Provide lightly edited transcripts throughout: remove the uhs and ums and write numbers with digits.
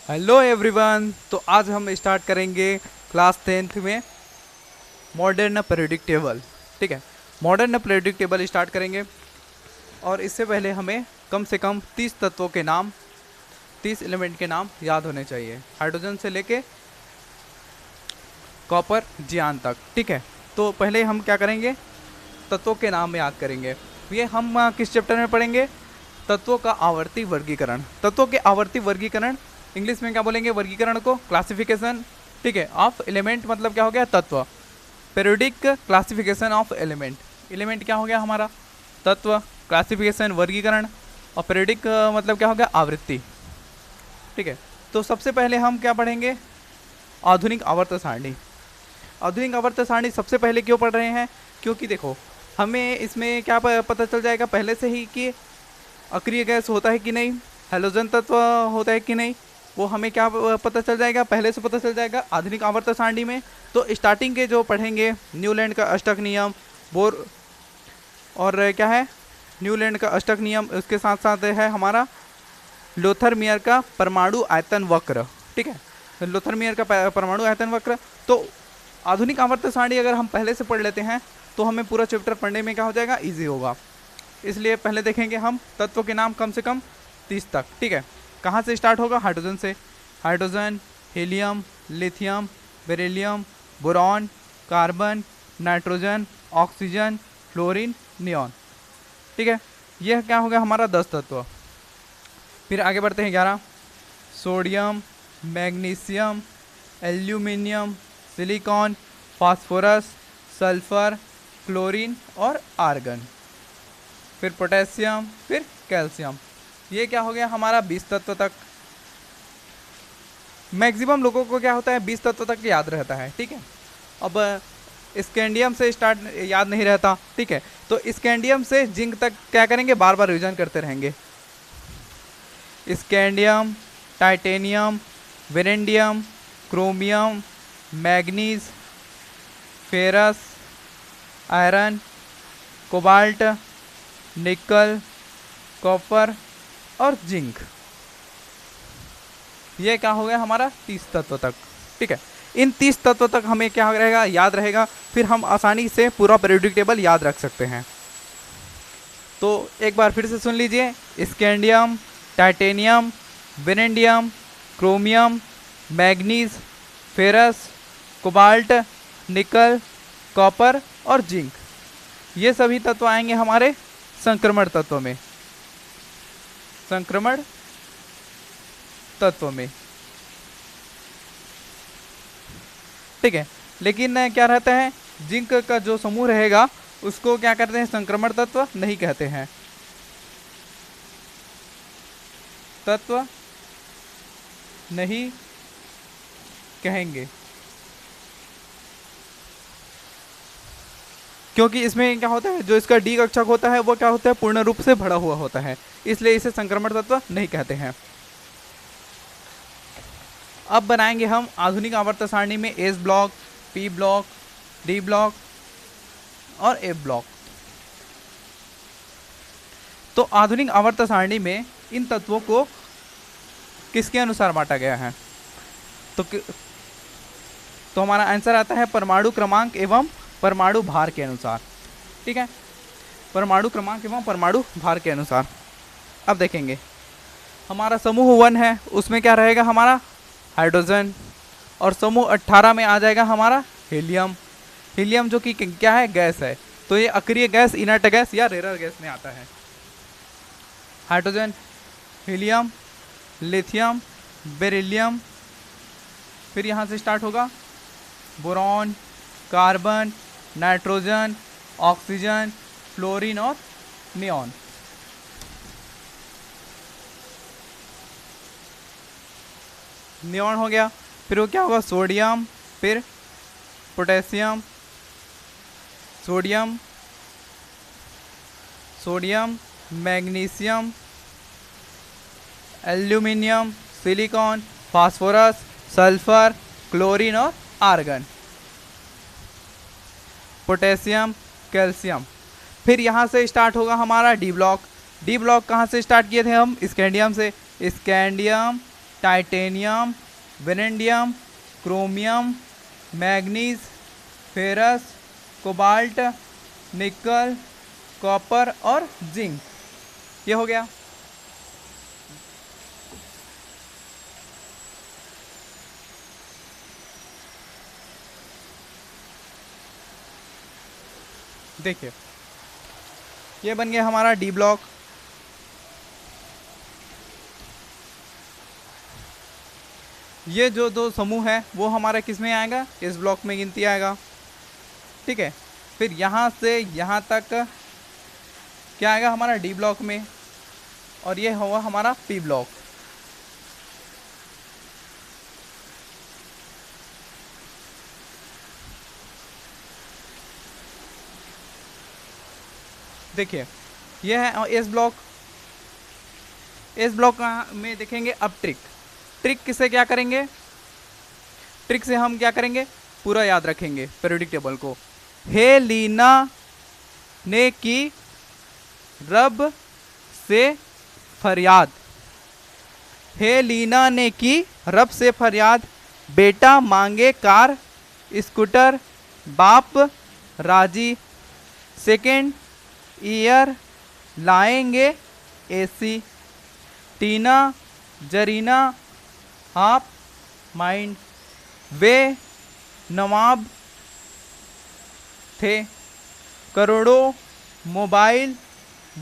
Hello everyone. तो आज हम स्टार्ट करेंगे क्लास 10th में मॉडर्न पीरियोडिक टेबल। ठीक है, मॉडर्न पीरियोडिक टेबल स्टार्ट करेंगे और इससे पहले हमें कम से कम 30 तत्वों के नाम, 30 एलिमेंट के नाम याद होने चाहिए, हाइड्रोजन से लेके कॉपर जियान तक। ठीक है, तो पहले हम क्या करेंगे, तत्वों के नाम याद करेंगे। ये हम किस चैप्टर में पढ़ेंगे? तत्वों का आवर्ती वर्गीकरण। तत्वों के आवर्ती वर्गीकरण इंग्लिश में क्या बोलेंगे? वर्गीकरण को क्लासिफिकेशन। ठीक है, ऑफ एलिमेंट मतलब क्या हो गया? तत्व। Periodic classification of element. Element क्या हो गया हमारा? तत्व। क्लासिफिकेशन वर्गीकरण। और पीरियोडिक मतलब क्या हो गया? आवृत्ति। ठीक है, तो सबसे पहले हम क्या पढ़ेंगे? आधुनिक आवर्त सारणी। आधुनिक आवर्त सारणी सबसे पहले क्यों पढ़ रहे हैं? क्योंकि देखो, हमें इसमें क्या पता चल जाएगा पहले से ही कि अक्रिय गैस होता है कि नहीं, हैलोजन तत्व होता है कि नहीं, वो हमें क्या पता चल जाएगा? पहले से पता चल जाएगा आधुनिक आवर्त सारणी में। तो स्टार्टिंग के जो पढ़ेंगे, न्यूलैंड का अष्टक नियम, बोर और क्या है, न्यूलैंड का अष्टक नियम, उसके साथ साथ है हमारा लोथरमियर का परमाणु आयतन वक्र। ठीक है, लोथरमियर का परमाणु आयतन वक्र। तो आधुनिक आवर्त सारणी अगर हम पहले से पढ़ लेते हैं तो हमें पूरा चैप्टर पढ़ने में क्या हो जाएगा? ईजी होगा। इसलिए पहले देखेंगे हम तत्वों के नाम कम से कम 30 तक। ठीक है, कहाँ से स्टार्ट होगा? हाइड्रोजन से। Hydrogen, helium, lithium, beryllium, boron, carbon, nitrogen, oxygen, fluorine, neon. ठीक है, यह क्या हो गया हमारा? 10 तत्व। फिर आगे बढ़ते हैं 11। Sodium, magnesium, aluminium, silicon, phosphorus, sulphur, chlorine और आर्गन। फिर पोटेशियम, फिर कैल्शियम। ये क्या हो गया हमारा? 20 तत्व तक। मैक्सिमम लोगों को क्या होता है? 20 तत्व तक याद रहता है। ठीक है, अब स्कैंडियम से स्टार्ट याद नहीं रहता। ठीक है, तो स्कैंडियम से जिंक तक क्या करेंगे? बार बार रिविजन करते रहेंगे। Scandium, titanium, vanadium, chromium, manganese, ferrous, iron, cobalt, निकल, कॉपर और जिंक। ये क्या हो गया हमारा? 30 तत्व तक। ठीक है, इन 30 तत्व तक हमें क्या रहेगा? याद रहेगा। फिर हम आसानी से पूरा पीरियोडिक टेबल याद रख सकते हैं। तो एक बार फिर से सुन लीजिए। Scandium, titanium, vanadium, chromium, manganese, ferrous, cobalt, निकल, कॉपर और जिंक। ये सभी तत्व आएंगे हमारे संक्रमण तत्व में। संक्रमण तत्व में। ठीक है, लेकिन क्या रहता है? जिंक का जो समूह रहेगा उसको क्या करते हैं? संक्रमण तत्व नहीं कहते हैं। तत्व नहीं कहेंगे, क्योंकि इसमें क्या होता है? जो इसका डी कक्षक होता है वो क्या होता है? पूर्ण रूप से भरा हुआ होता है, इसलिए इसे संक्रमण तत्व नहीं कहते हैं। अब बनाएंगे हम आधुनिक आवर्त सारणी में S block, P block, D block और एफ ब्लॉक। तो आधुनिक आवर्त सारणी में इन तत्वों को किसके अनुसार बांटा गया है? तो हमारा आंसर आता है परमाणु क्रमांक एवं परमाणु भार के अनुसार। ठीक है, परमाणु क्रमांक एवं परमाणु भार के अनुसार। अब देखेंगे हमारा समूह 1 है, उसमें क्या रहेगा हमारा? हाइड्रोजन। और समूह 18 में आ जाएगा हमारा हीलियम। हीलियम जो कि क्या है? गैस है। तो ये अक्रिय गैस, इनर्ट गैस या रेयर गैस में आता है। Hydrogen, helium, lithium, beryllium. फिर यहाँ से स्टार्ट होगा boron, carbon, nitrogen, oxygen, fluorine और नियॉन। नियॉन हो गया। फिर वो क्या होगा? सोडियम, फिर potassium, sodium, sodium, magnesium, aluminium, silicon, phosphorus, sulphur, chlorine और आर्गन। Potassium, calcium. फिर यहाँ से स्टार्ट होगा हमारा डी ब्लॉक। डी ब्लॉक कहाँ से स्टार्ट किए थे हम? स्कैंडियम से। Scandium, titanium, vanadium, chromium, manganese, ferrous, cobalt, निकल, कॉपर और जिंक। ये हो गया। देखिए ये बन गया हमारा डी ब्लॉक। ये जो दो समूह है वो हमारा किस में आएगा, इस ब्लॉक में गिनती आएगा। ठीक है, फिर यहाँ से यहाँ तक क्या आएगा हमारा डी ब्लॉक में, और ये हुआ हमारा पी ब्लॉक। देखिए ये है एस ब्लॉक। एस ब्लॉक में देखेंगे अब ट्रिक किसे क्या करेंगे, ट्रिक से हम क्या करेंगे पूरा याद रखेंगे पीरियोडिक टेबल को। हेलिना ने की रब से फरियाद, हेलिना ने की रब से फरियाद, बेटा मांगे कार स्कूटर, बाप राजी, सेकेंड ईयर लाएंगे एसी, टीना जरीना हाफ माइंड, वे नवाब थे, करोड़ों मोबाइल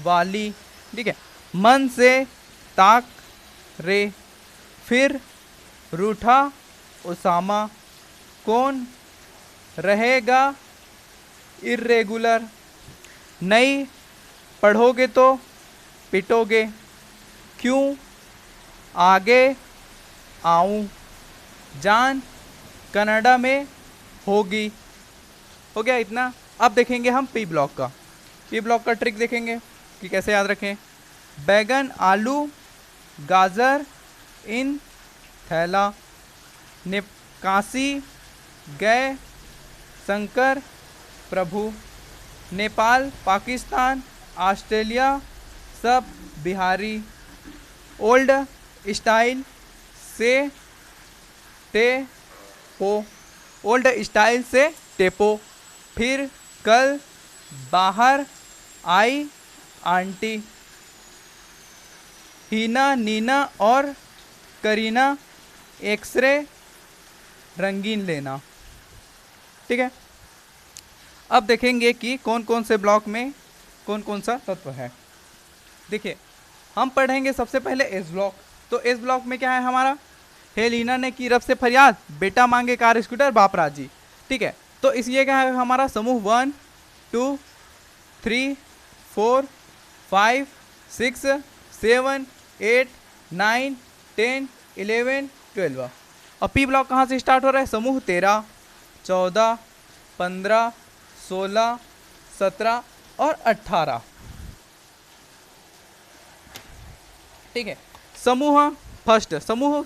वाली। ठीक है, मन से ताक रे, फिर रूठा उसामा, कौन रहेगा इर्रेगुलर, नहीं पढ़ोगे तो पिटोगे, क्यों आगे आऊं, जान कनाडा में होगी। हो गया इतना। अब देखेंगे हम पी ब्लॉक का। पी ब्लॉक का ट्रिक देखेंगे कि कैसे याद रखें। बैगन आलू गाजर इन थैला, काशी गए शंकर प्रभु, नेपाल पाकिस्तान ऑस्ट्रेलिया सब बिहारी, ओल्ड स्टाइल से टेपो, ओल्ड स्टाइल से टेपो, फिर कल बाहर आई आंटी, हीना नीना और करीना एक्सरे रंगीन लेना। ठीक है, अब देखेंगे कि कौन कौन से ब्लॉक में कौन कौन सा तत्व है। देखिए हम पढ़ेंगे सबसे पहले एस ब्लॉक। तो एस ब्लॉक में क्या है हमारा, हेलिना ने की रब से फरियाद, बेटा मांगे कार स्कूटर, बाप राजी। ठीक है, तो इसलिए क्या है हमारा समूह 1 2 3 4 5 6 7 8 9 10 11 12। और पी ब्लॉक कहाँ से स्टार्ट हो रहा है, समूह 13 14 15 16 17 और 18। ठीक है, समूह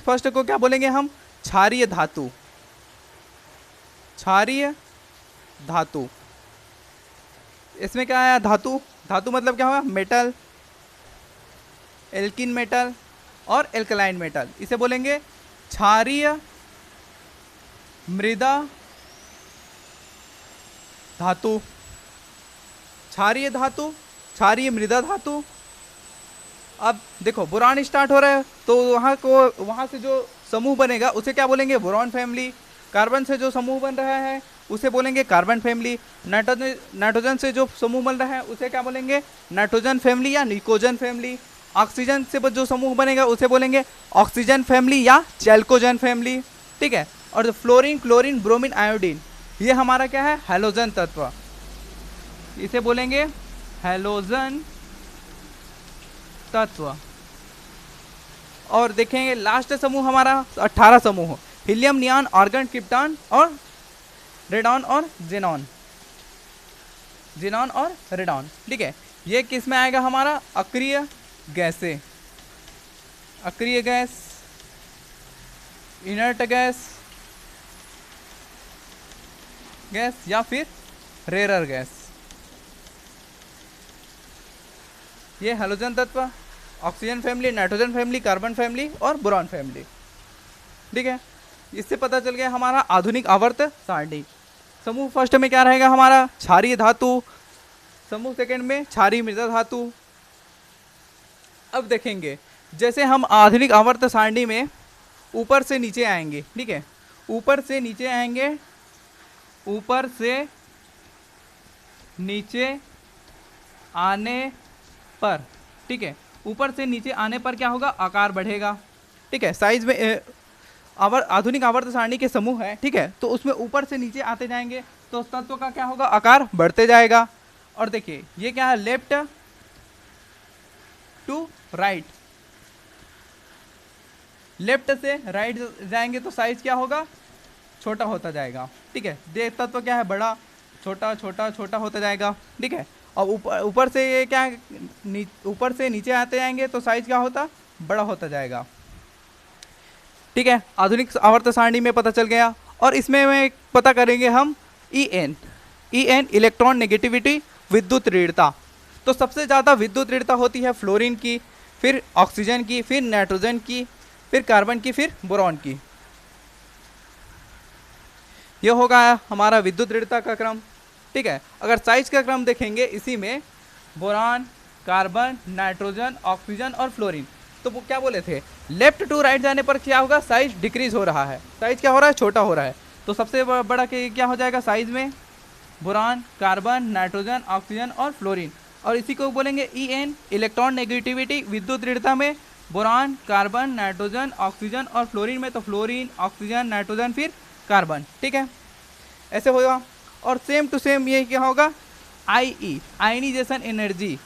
फर्स्ट को क्या बोलेंगे हम, क्षारीय धातु। क्षारीय धातु, इसमें क्या आया धातु, धातु मतलब क्या हुआ, मेटल, एल्किन मेटल और एल्कलाइन मेटल, इसे बोलेंगे क्षारीय मृदा धातु। क्षारीय धातु, क्षारीय मृदा धातु। अब देखो बोरान स्टार्ट हो रहा है तो वहाँ से जो समूह बनेगा उसे क्या बोलेंगे, बोरॉन फैमिली। कार्बन से जो समूह बन रहा है उसे बोलेंगे कार्बन फैमिली। नाइट्रोजन से जो समूह बन रहा है उसे क्या बोलेंगे, नाइट्रोजन फैमिली या निकोजन फैमिली। ऑक्सीजन से जो समूह बनेगा उसे बोलेंगे ऑक्सीजन फैमिली या चैल्कोजन फैमिली। ठीक है, और जो फ्लोरीन क्लोरीन ब्रोमीन आयोडीन, ये हमारा क्या है, हैलोजन तत्व, इसे बोलेंगे हैलोजन तत्व। और देखेंगे लास्ट समूह हमारा 18 समूह, हीलियम नियॉन आर्गन क्रिप्टॉन और रेडॉन और जेनॉन, जेनॉन और रेडॉन। ठीक है, ये किस में आएगा हमारा, अक्रिय गैसें, अक्रिय गैस, इनर्ट गैस या फिर रेरर गैस। ये हैलोजन तत्व, oxygen family, nitrogen family, carbon family और बोरॉन फैमिली। ठीक है, इससे पता चल गया हमारा आधुनिक आवर्त सारणी। समूह फर्स्ट में क्या रहेगा हमारा, क्षारीय धातु। समूह सेकंड में क्षारीय मृदा धातु। अब देखेंगे जैसे हम आधुनिक आवर्त सारणी में ऊपर से नीचे आएंगे, ठीक है, ऊपर से नीचे आएंगे, ऊपर से नीचे आने पर, ठीक है, ऊपर से नीचे आने पर क्या होगा, आकार बढ़ेगा, ठीक है। साइज में आधुनिक आवर्त सारणी के समूह है, ठीक है, तो उसमें ऊपर से नीचे आते जाएंगे तो उस तत्व का क्या होगा, आकार बढ़ते जाएगा। और देखिए ये क्या है, लेफ्ट टू राइट, लेफ्ट से राइट जाएंगे तो साइज क्या होगा, छोटा होता जाएगा, ठीक है। ये तत्व क्या है, बड़ा छोटा छोटा छोटा होता जाएगा, ठीक है। और ऊपर से ये क्या है, ऊपर से नीचे आते जाएंगे तो साइज क्या होता, बड़ा होता जाएगा, ठीक है। आधुनिक आवर्त सारणी में पता चल गया। और इसमें में पता करेंगे हम EN, इलेक्ट्रॉन नेगेटिविटी, विद्युत ऋणता। तो सबसे ज़्यादा विद्युत ऋणता होती है फ्लोरीन की, फिर ऑक्सीजन की, फिर नाइट्रोजन की, फिर कार्बन की, फिर बोरॉन की। यह होगा हमारा विद्युत ऋणता का क्रम, ठीक है। अगर साइज का क्रम देखेंगे इसी में बोरान, कार्बन, नाइट्रोजन, ऑक्सीजन और फ्लोरीन, तो वो क्या बोले थे, लेफ्ट टू राइट जाने पर क्या होगा, साइज डिक्रीज हो रहा है, साइज क्या हो रहा है, छोटा हो रहा है। तो सबसे बड़ा क्या हो जाएगा साइज में, बोरान, कार्बन, नाइट्रोजन, ऑक्सीजन और फ्लोरीन। और इसी को बोलेंगे EN, इलेक्ट्रॉन नेगेटिविटी, विद्युत ऋणता में बोरान, कार्बन, नाइट्रोजन, ऑक्सीजन और फ्लोरीन में तो फ्लोरीन, ऑक्सीजन, नाइट्रोजन, फिर कार्बन, ठीक है, ऐसे होगा। और सेम टू सेम ये क्या होगा, IE, आयनीजेशन एनर्जी,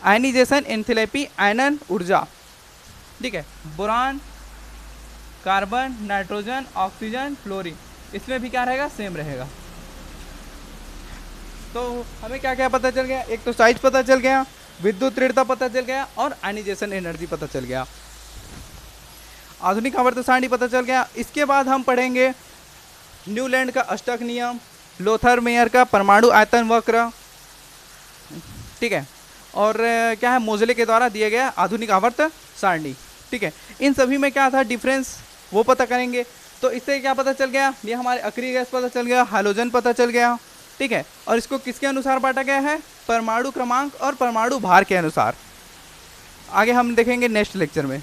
आयनीजेशन एंथैल्पी, आयनन ऊर्जा, ठीक है, boron, carbon, nitrogen, oxygen, fluorine, इसमें भी क्या रहेगा, सेम रहेगा। तो हमें क्या क्या पता चल गया, एक तो साइज पता चल गया, विद्युत ऋणता पता चल गया और आयनीजेशन एनर्जी पता चल गया, आधुनिक आवर्त सारणी पता चल गया। इसके बाद हम पढ़ेंगे न्यूलैंड का अष्टक नियम, लोथर मेयर का परमाणु आयतन वक्र, ठीक है, और क्या है, मोजले के द्वारा दिया गया आधुनिक आवर्त सारणी, ठीक है। इन सभी में क्या था डिफरेंस वो पता करेंगे। तो इससे क्या पता चल गया, ये हमारे अक्रिय गैस पता चल गया, हाइड्रोजन पता चल गया, ठीक है। और इसको किसके अनुसार बांटा गया है, परमाणु क्रमांक और परमाणु भार के अनुसार। आगे हम देखेंगे नेक्स्ट लेक्चर में।